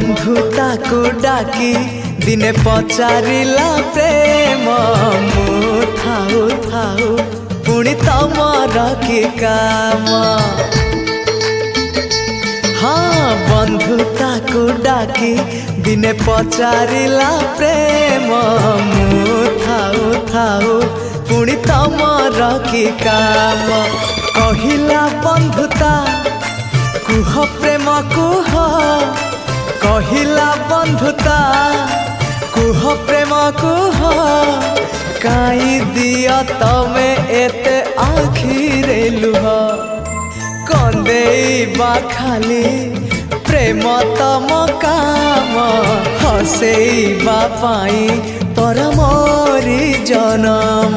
बंधुता को डाकी दिने पचारिला प्रेम मु थाऊ थाऊ पुणी तमर की काम। हाँ बंधुता को डाकी दिने पचारिला प्रेम मु थाऊ थाऊ पुणी तमर की काम। कहिला बंधुता कुह प्रेम कुह कहिला बंधुता कुह प्रेम कुह काई दिया तमे एते आखिरे लुह कंदेइबा खाली प्रेम तम काम हसेइबा पाई तोर मोरी जनम।